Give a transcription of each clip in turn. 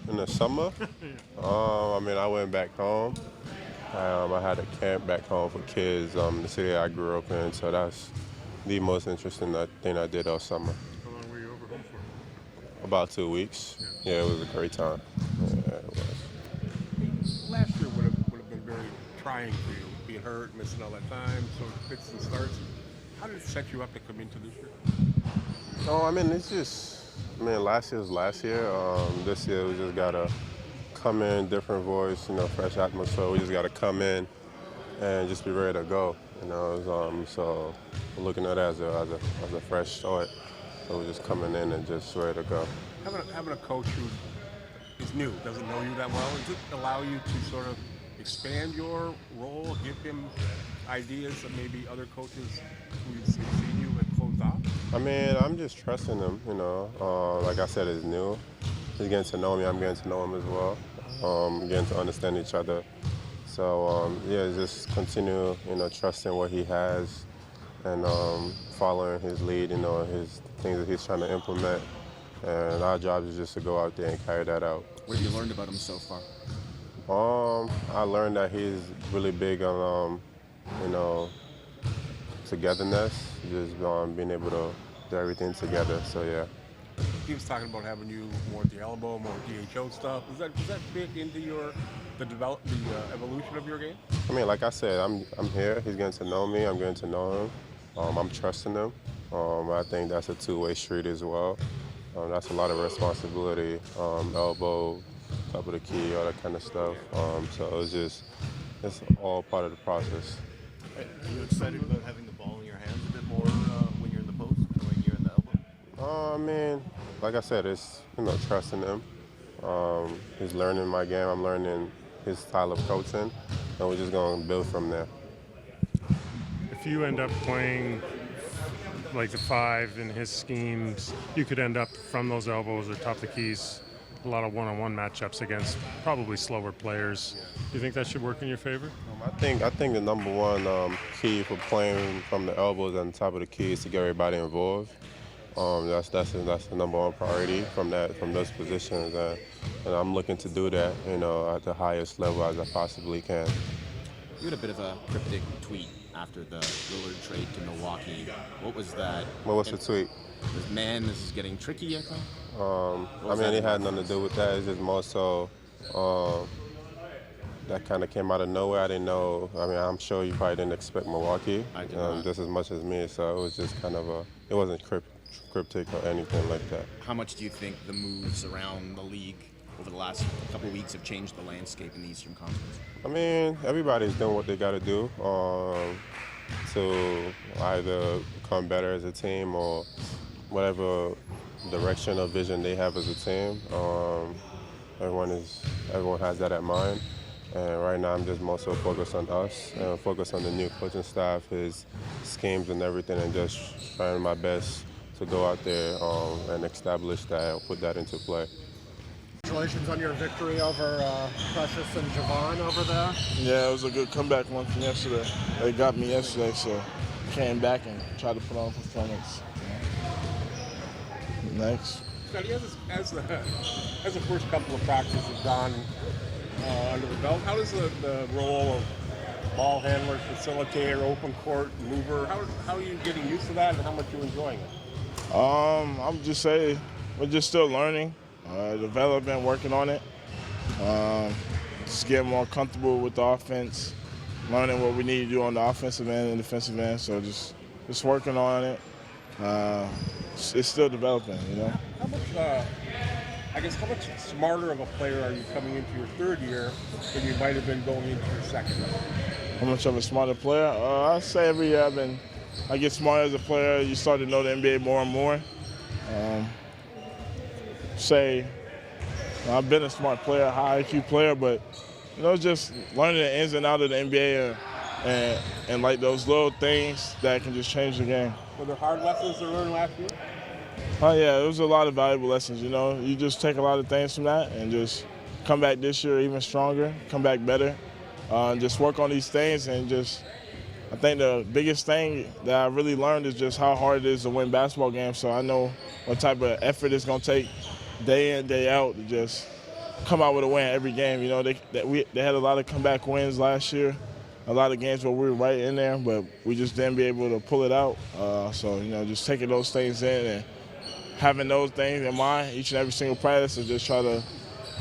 In the summer, I went back home. I had a camp back home for kids, the city I grew up in, so that's the most interesting thing I did all summer. How long were you over home for? About 2 weeks. Yeah, it was a great time. Yeah, it was. Last year would have been very trying for you, being hurt, missing all that time, so fits and starts. How did it set you up to come into this year? No, it's just, last year was last year. This year we just gotta come in, different voice, fresh atmosphere. We just gotta come in and just be ready to go. So we're looking at it as a fresh start. So we're just coming in and just ready to go. Having a coach who is new, doesn't know you that well, does it allow you to sort of expand your role, give him ideas that maybe other coaches who've seen you have closed off? I'm just trusting him, like I said, it's new. He's getting to know me, I'm getting to know him as well. Getting to understand each other. So, just continue, trusting what he has and following his lead, his things that he's trying to implement. And our job is just to go out there and carry that out. What have you learned about him so far? I learned that he's really big on, togetherness, just being able to do everything together. So yeah. He was talking about having you more at the elbow, more DHO stuff. Does that fit into the evolution of your game? Like I said, I'm here. He's getting to know me. I'm getting to know him. I'm trusting him. I think that's a two-way street as well. That's a lot of responsibility. Elbow, top of the key, all that kind of stuff. So it's all part of the process. Are you excited about having the ball in your hands a bit more when you're in the post, when you're in the elbow? Like I said, it's trusting him. He's learning my game. I'm learning his style of coaching, and we're just going to build from there. If you end up playing like the five in his schemes, you could end up from those elbows or top the keys. A lot of one-on-one matchups against probably slower players. Do you think that should work in your favor? I think the number one key for playing from the elbows and the top of the key is to get everybody involved. That's the number one priority from those positions, and I'm looking to do that, at the highest level as I possibly can. You had a bit of a cryptic tweet after the Lillard trade to Milwaukee. What was that? What was the tweet? This is getting tricky, I think. It had nothing to do with that. It's just more so that kind of came out of nowhere. I didn't know. I'm sure you probably didn't expect Milwaukee just as much as me. So it was just kind of it wasn't cryptic or anything like that. How much do you think the moves around the league over the last couple of weeks have changed the landscape in the Eastern Conference? Everybody's doing what they got to do to either become better as a team or whatever direction or vision they have as a team. Everyone has that at mind. And right now I'm just more so focused on us, focused on the new coaching staff, his schemes and everything, and just trying my best to go out there and establish that and put that into play. Congratulations on your victory over Precious and Javon over there. Yeah, it was a good comeback one from yesterday. They got me yesterday, so came back and tried to put on a performance. Next. Scottie, as the first couple of practices have gone under the belt, how does the role of ball handler, facilitator, open court mover, how are you getting used to that, and how much are you enjoying it? I'm just saying we're just still learning, developing, working on it. Just getting more comfortable with the offense, learning what we need to do on the offensive end and defensive end. So just working on it. It's still developing, How much smarter of a player are you coming into your third year than you might have been going into your second year? How much of a smarter player? I say every year I get smarter as a player. You start to know the NBA more and more. I've been a smart player, high IQ player, but just learning the ins and outs of the NBA and like those little things that can just change the game. Were there hard lessons to learn last year? Oh yeah, it was a lot of valuable lessons. You just take a lot of things from that and just come back this year even stronger, come back better, and just work on these things and just I think the biggest thing that I really learned is just how hard it is to win basketball games. So I know what type of effort it's going to take day in, day out to just come out with a win every game. You know, they had a lot of comeback wins last year, a lot of games where we were right in there, but we just didn't be able to pull it out. So, you know, just taking those things in and having those things in mind each and every single practice and just try to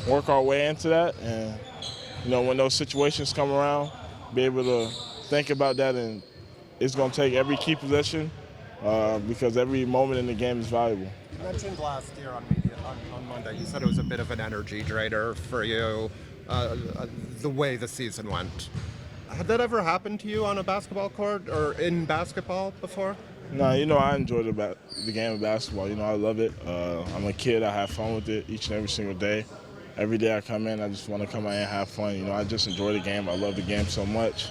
work our way into that. And, you know, when those situations come around, be able to think about that, and it's going to take every key possession because every moment in the game is valuable. You mentioned last year on Monday, you said it was a bit of an energy drainer for you, the way the season went. Had that ever happened to you on a basketball court or in basketball before? No, you know, I enjoy the game of basketball. You know, I love it. I'm a kid. I have fun with it each and every single day. Every day I come in, I just want to come in and have fun. You know, I just enjoy the game. I love the game so much.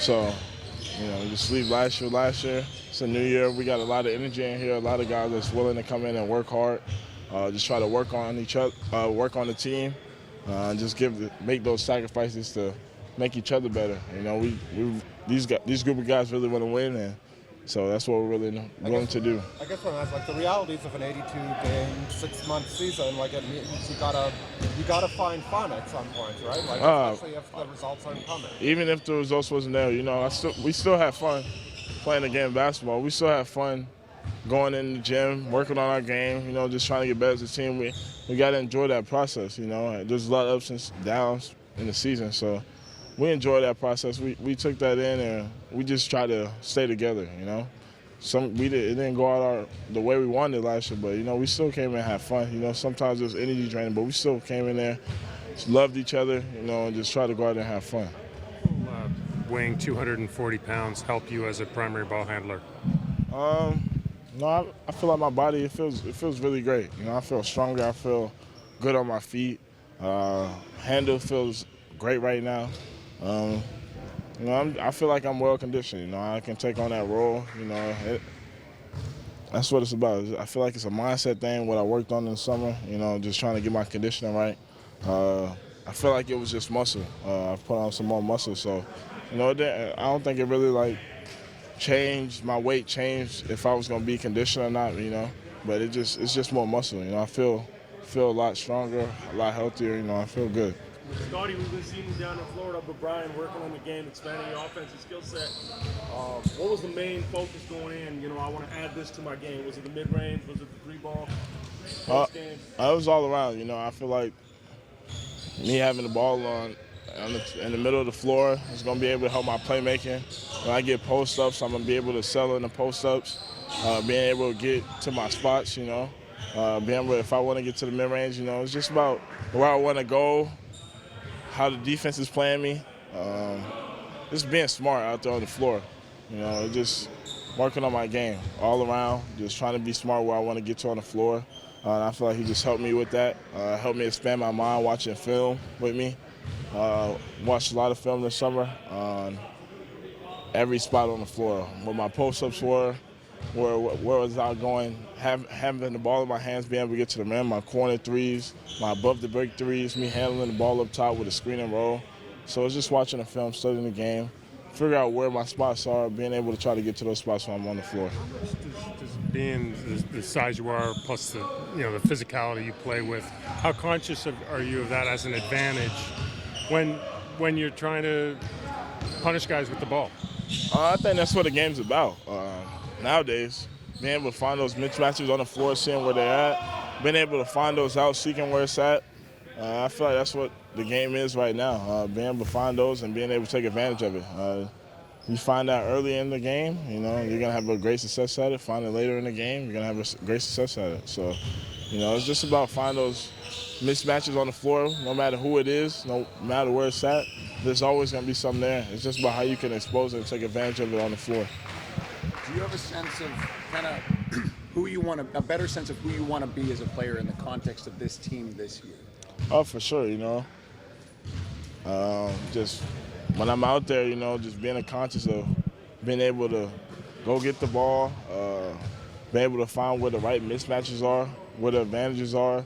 So, you know, just leave last year. It's a new year. We got a lot of energy in here, a lot of guys that's willing to come in and work hard, just try to work on each other, work on the team, and just make those sacrifices to make each other better. You know, these group of guys really want to win, and so that's what we're really willing to do. I guess when I was like the realities of an 82-game, 6-month season, like it means you gotta find fun at some point, right? Like especially if the results aren't coming. Even if the results wasn't there, you know, we still have fun playing the game of basketball. We still have fun going in the gym, working on our game. You know, just trying to get better as a team. We got to enjoy that process. You know, there's a lot of ups and downs in the season, so we enjoy that process. We took that in, and we just try to stay together, you know. It didn't go out the way we wanted last year, but, you know, we still came in and had fun. You know, sometimes it was energy draining, but we still came in there, just loved each other, you know, and just tried to go out there and have fun. Weighing 240 pounds help you as a primary ball handler? No, I feel like my body, it feels really great. You know, I feel stronger. I feel good on my feet. Handle feels great right now. You know, I feel like I'm well conditioned. You know, I can take on that role. You know, that's what it's about. I feel like it's a mindset thing. What I worked on in the summer. You know, just trying to get my conditioning right. I feel like it was just muscle. I put on some more muscle, so you know, I don't think it really like changed my weight. Changed if I was gonna be conditioned or not. You know, but it's just more muscle. You know, I feel a lot stronger, a lot healthier. You know, I feel good. Scottie, we've been seeing you down in Florida, but Brian working on the game, expanding your offensive skill set. What was the main focus going in? You know, I want to add this to my game. Was it the mid-range? Was it the three-ball? It was all around. You know, I feel like me having the ball in the middle of the floor is going to be able to help my playmaking. When I get post-ups, I'm going to be able to settle in the post-ups, being able to get to my spots, you know. Being able, if I want to get to the mid-range, you know, it's just about where I want to go, how the defense is playing me, just being smart out there on the floor. You know, just working on my game all around, just trying to be smart where I want to get to on the floor. And I feel like he just helped me with that, helped me expand my mind watching film with me. Watched a lot of film this summer on every spot on the floor, where my post-ups were, where was I going, having the ball in my hands, being able to get to the rim, my corner threes, my above-the-break threes, me handling the ball up top with a screen and roll. So it's just watching the film, studying the game, figure out where my spots are, being able to try to get to those spots when I'm on the floor. Just being the size you are, plus the the physicality you play with, how conscious are you of that as an advantage when you're trying to punish guys with the ball? I think that's what the game's about. Nowadays, being able to find those mismatches on the floor, seeing where they're at, being able to find those out, seeking where it's at. I feel like that's what the game is right now, being able to find those and being able to take advantage of it. You find that early in the game, you know, you're going to have a great success at it. Find it later in the game, you're going to have a great success at it. So, you know, it's just about finding those mismatches on the floor, no matter who it is, no matter where it's at. There's always going to be something there. It's just about how you can expose it and take advantage of it on the floor. Do you have a sense of kind of a better sense of who you want to be as a player in the context of this team this year? Oh, for sure, you know. Just when I'm out there, you know, just being conscious of being able to go get the ball, being able to find where the right mismatches are, where the advantages are,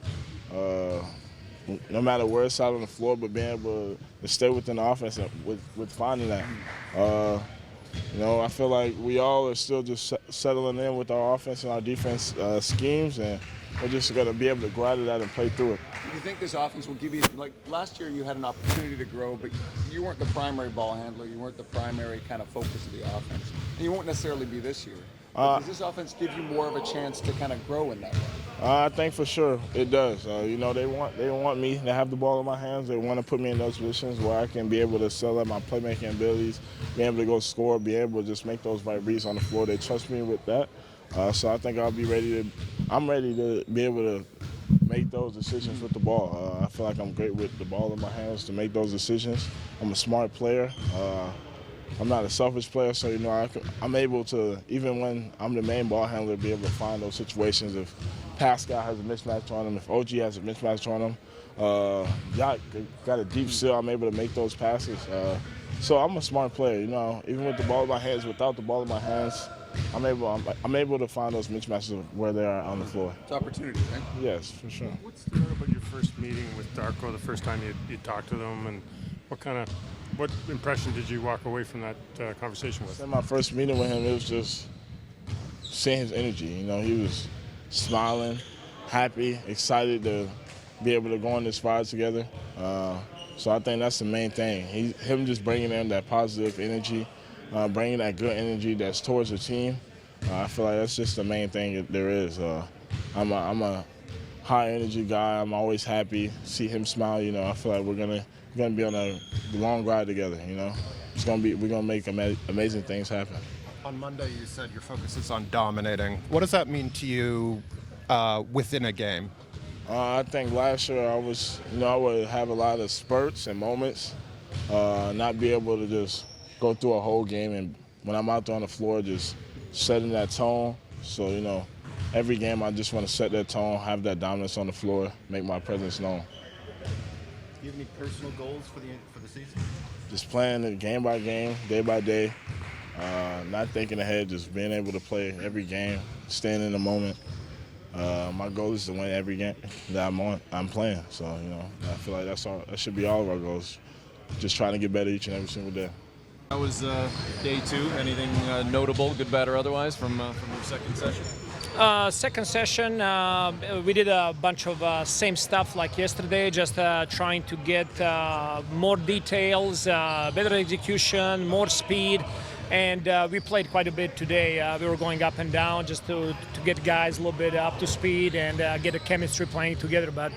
no matter where it's out on the floor, but being able to stay within the offense and with finding that. I feel like we all are still just settling in with our offense and our defense schemes, and we're just going to be able to go out of that and play through it. Do you think this offense will give you, like last year you had an opportunity to grow, but you weren't the primary ball handler, you weren't the primary kind of focus of the offense, and you won't necessarily be this year. Does this offense give you more of a chance to kind of grow in that way? I think for sure it does. They want me to have the ball in my hands. They want to put me in those positions where I can be able to sell out my playmaking abilities, be able to go score, be able to just make those right reads on the floor. They trust me with that. So I think I'm ready to be able to make those decisions with the ball. I feel like I'm great with the ball in my hands to make those decisions. I'm a smart player. I'm not a selfish player, so I'm able to, even when I'm the main ball handler, be able to find those situations. If Pascal has a mismatch on him, if OG has a mismatch on him, Yacht got a deep seal, I'm able to make those passes. So I'm a smart player, even with the ball in my hands, without the ball in my hands, I'm able to find those mismatches where they are on the floor. It's opportunity, right? Yes, for sure. What stood out about your first meeting with Darko, the first time you talked to them, and what impression did you walk away from that conversation with? In my first meeting with him, it was just seeing his energy. He was smiling, happy, excited to be able to go on this ride together. So I think that's the main thing. Him just bringing in that positive energy, bringing that good energy that's towards the team. I feel like that's just the main thing that there is. I'm a high energy guy. I'm always happy. See him smile. I feel like we're gonna be on a long ride together. We're gonna make amazing things happen. On Monday, you said your focus is on dominating. What does that mean to you within a game? I think last year I would have a lot of spurts and moments, not be able to just go through a whole game, and when I'm out there on the floor, just setting that tone. So every game I just want to set that tone, have that dominance on the floor, make my presence known. Do you have any personal goals for the season? Just playing it game by game, day by day, not thinking ahead, just being able to play every game, staying in the moment. My goal is to win every game that I'm playing. So I feel like that should be all of our goals. Just trying to get better each and every single day. That was day 2. Anything notable, good, bad, or otherwise, from your second session? Second session, we did a bunch of same stuff like yesterday, just trying to get more details, better execution, more speed, and we played quite a bit today. We were going up and down just to get guys a little bit up to speed and get the chemistry playing together, but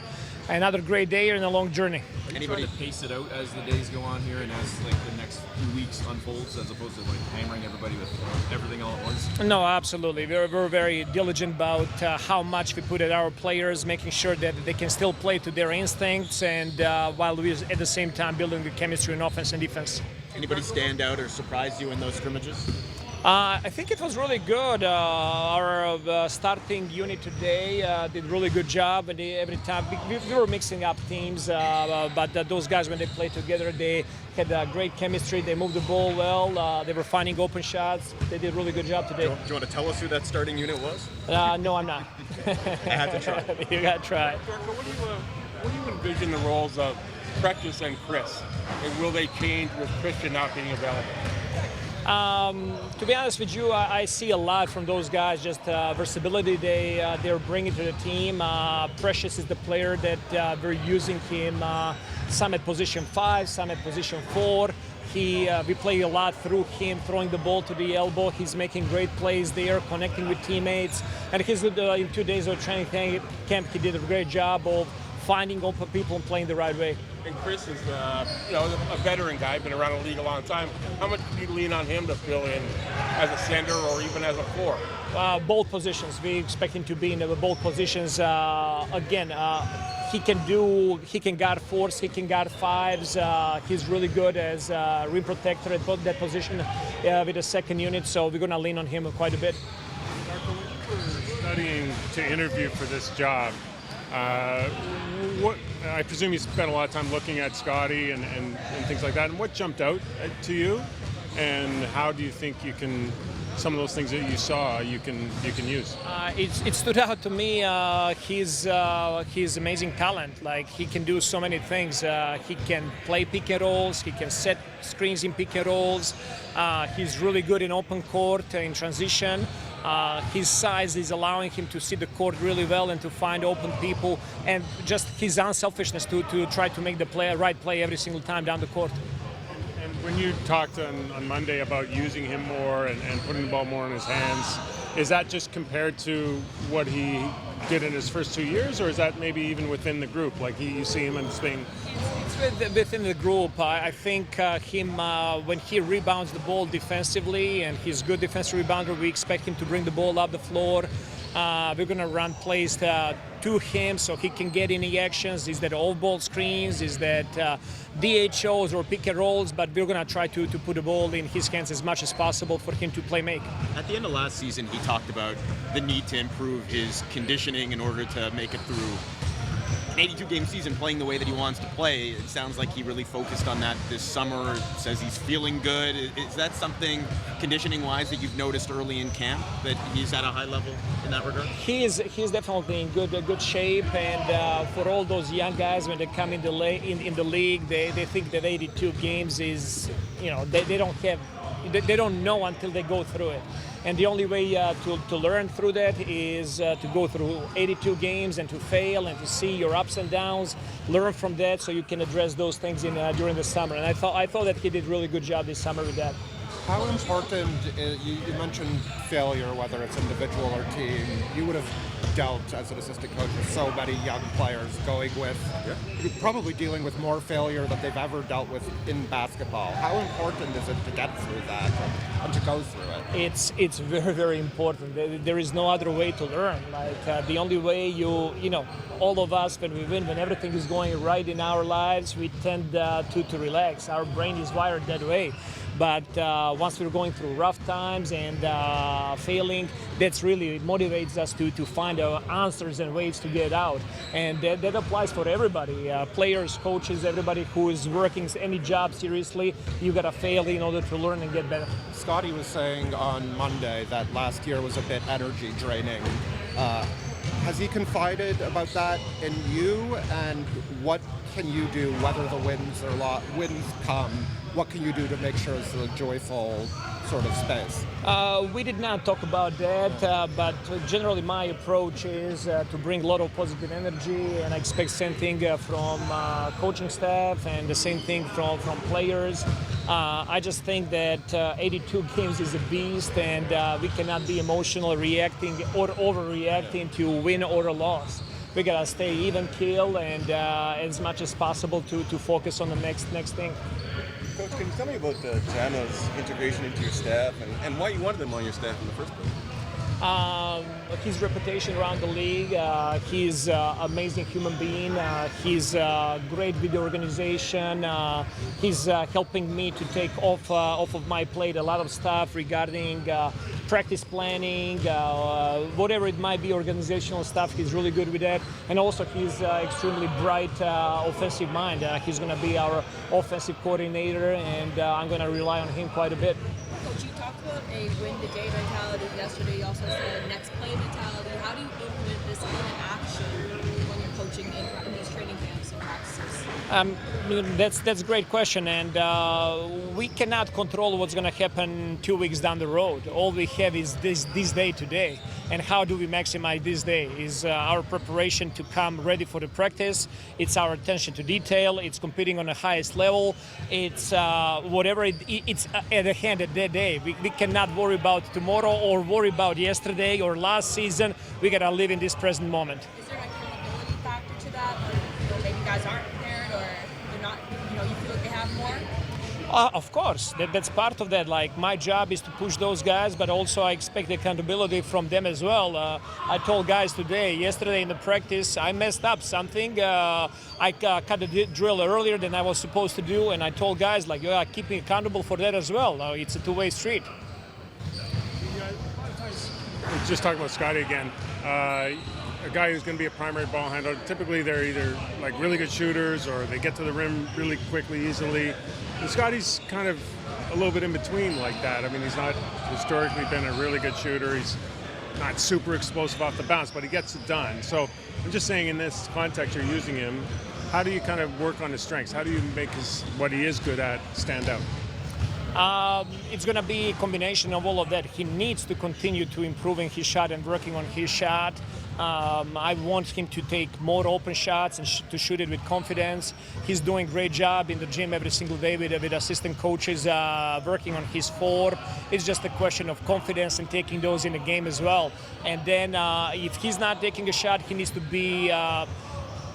another great day and a long journey. Anybody trying to pace it out as the days go on here and as the next few weeks unfolds, as opposed to hammering everybody with everything all at once? No, absolutely. We're very diligent about how much we put at our players, making sure that they can still play to their instincts, and while we at the same time building the chemistry in offense and defense. Anybody stand out or surprise you in those scrimmages? I think it was really good. Our starting unit today did a really good job, and every time we were mixing up teams, but those guys, when they played together, they had great chemistry. They moved the ball well. They were finding open shots. They did a really good job today. Do you want to tell us who that starting unit was? No, I'm not. I had to try. You got to try. What do you envision the roles of Precious and Chris? And will they change with Christian not being available? To be honest with you, I see a lot from those guys, just versatility they're bringing to the team. Precious is the player that we're using him, some at position 5, some at position 4. We play a lot through him, throwing the ball to the elbow. He's making great plays there, connecting with teammates. And in 2 days of training camp, he did a great job of finding open people and playing the right way. And Chris is, a veteran guy, been around the league a long time. How much do you lean on him to fill in as a center or even as a 4? Both positions. We expect him to be in the both positions. He can guard 4s, he can guard 5s. He's really good as rim protector at both that position with the second unit, so we're going to lean on him quite a bit. Darko, when you were studying to interview for this job, I presume you spent a lot of time looking at Scottie and things like that. And what jumped out to you? And how do you think you can some of those things that you saw you can use? It stood out to me. His amazing talent. Like he can do so many things. He can play pick and rolls. He can set screens in pick and rolls. He's really good in open court in transition. His size is allowing him to see the court really well and to find open people, and just his unselfishness to try to make the right play every single time down the court. And when you talked on Monday about using him more and putting the ball more in his hands, is that just compared to what he did in his first 2 years, or is that maybe even within the group? Like you see him in Spain? It's within the group. I think when he rebounds the ball defensively, and he's a good defensive rebounder, we expect him to bring the ball up the floor. We're going to run plays to him so he can get any actions. Is that off-ball screens? Is that DHOs or pick and rolls? But we're going to try to put the ball in his hands as much as possible for him to play make. At the end of last season, he talked about the need to improve his conditioning in order to make it through an 82-game season playing the way that he wants to play. It sounds like he really focused on that this summer. Says he's feeling good. Is that something conditioning-wise that you've noticed early in camp, that he's at a high level in that regard? He's definitely in good shape, and for all those young guys, when they come in the league, they think that 82 games is, they don't know until they go through it. And the only way to learn through that is to go through 82 games and to fail and to see your ups and downs, learn from that so you can address those things during the summer. And I thought that he did a really good job this summer with that. How important, you mentioned failure, whether it's individual or team. You would have dealt as an assistant coach with so many young players probably dealing with more failure than they've ever dealt with in basketball. How important is it to get through that and to go through it? It's very, very important. There is no other way to learn. Like the only way all of us, when we win, when everything is going right in our lives, we tend to relax. Our brain is wired that way. But once we're going through rough times and failing, that's really motivates us to find answers and ways to get out. And that applies for everybody, players, coaches, everybody who is working any job seriously. You got to fail in order to learn and get better. Scottie was saying on Monday that last year was a bit energy draining. Has he confided about that in you, and what can you do, whether the wins come? What can you do to make sure it's a joyful sort of space? We did not talk about that, but generally my approach is to bring a lot of positive energy, and I expect same thing from coaching staff and the same thing from players. I just think that 82 games is a beast, and we cannot be emotional reacting or overreacting to win or a loss. We gotta stay even keel and as much as possible to focus on the next thing. Coach, can you tell me about Jana's integration into your staff and why you wanted him on your staff in the first place? His reputation around the league, he's an amazing human being, he's great with the organization, he's helping me to take off of my plate a lot of stuff regarding practice planning, whatever it might be, organizational stuff. He's really good with that, and also he's extremely bright offensive mind. He's going to be our offensive coordinator, and I'm going to rely on him quite a bit. Coach, you talked about a win-the-day mentality yesterday. You also said next play mentality. How do you implement this in action when you're coaching in these training camps and practices? That's a great question, and we cannot control what's going to happen 2 weeks down the road. All we have is this day today, and how do we maximize this day? Is our preparation to come ready for the practice. It's our attention to detail. It's competing on the highest level. It's whatever it's at the hand at that day. We cannot worry about tomorrow or worry about yesterday or last season. We got to live in this present moment. Is there an accountability factor to that? Or maybe guys aren't prepared, or they're not, you feel like they have more? Of course, that's part of that. Like, my job is to push those guys, but also I expect accountability from them as well. I told guys yesterday in the practice, I messed up something. I cut the drill earlier than I was supposed to do, and I told guys, keep me accountable for that as well. It's a two-way street. Just talking about Scottie again. a guy who's going to be a primary ball handler, typically they're either like really good shooters or they get to the rim really quickly, easily. And Scottie's kind of a little bit in between like that. I mean, he's not historically been a really good shooter. He's not super explosive off the bounce, but he gets it done. So I'm just saying, in this context, you're using him. How do you kind of work on his strengths? How do you make what he is good at stand out? It's going to be a combination of all of that. He needs to continue to improving his shot and working on his shot. I want him to take more open shots and to shoot it with confidence. He's doing a great job in the gym every single day with assistant coaches working on his form. It's just a question of confidence and taking those in the game as well. And then if he's not taking a shot, he needs to be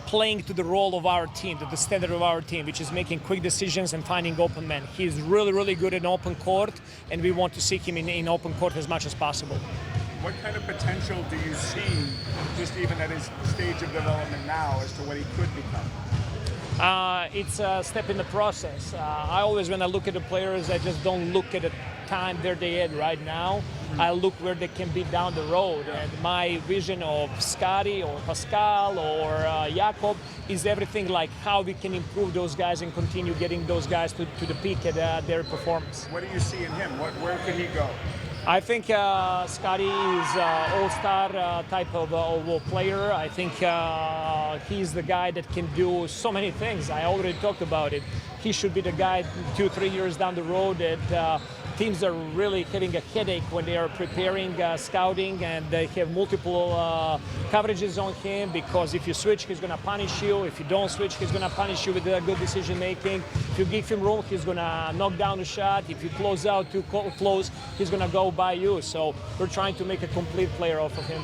playing to the role of our team, to the standard of our team, which is making quick decisions and finding open men. He's really, really good in open court, and we want to see him in open court as much as possible. What kind of potential do you see, just even at his stage of development now, as to what he could become? It's a step in the process. I always, when I look at the players, I just don't look at the time where they at right now. I look where they can be down the road. And my vision of Scottie or Pascal or Jakob is everything like how we can improve those guys and continue getting those guys to the peak at their performance. What do you see in him? Where could he go? I think Scottie is an all-star type of player. I think he's the guy that can do so many things. I already talked about it. He should be the guy 2-3 years down the road that teams are really having a headache when they are preparing scouting, and they have multiple coverages on him, because if you switch, he's going to punish you. If you don't switch, he's going to punish you with good decision making. If you give him room, he's going to knock down the shot. If you close out too close, he's going to go by you. So we're trying to make a complete player off of him.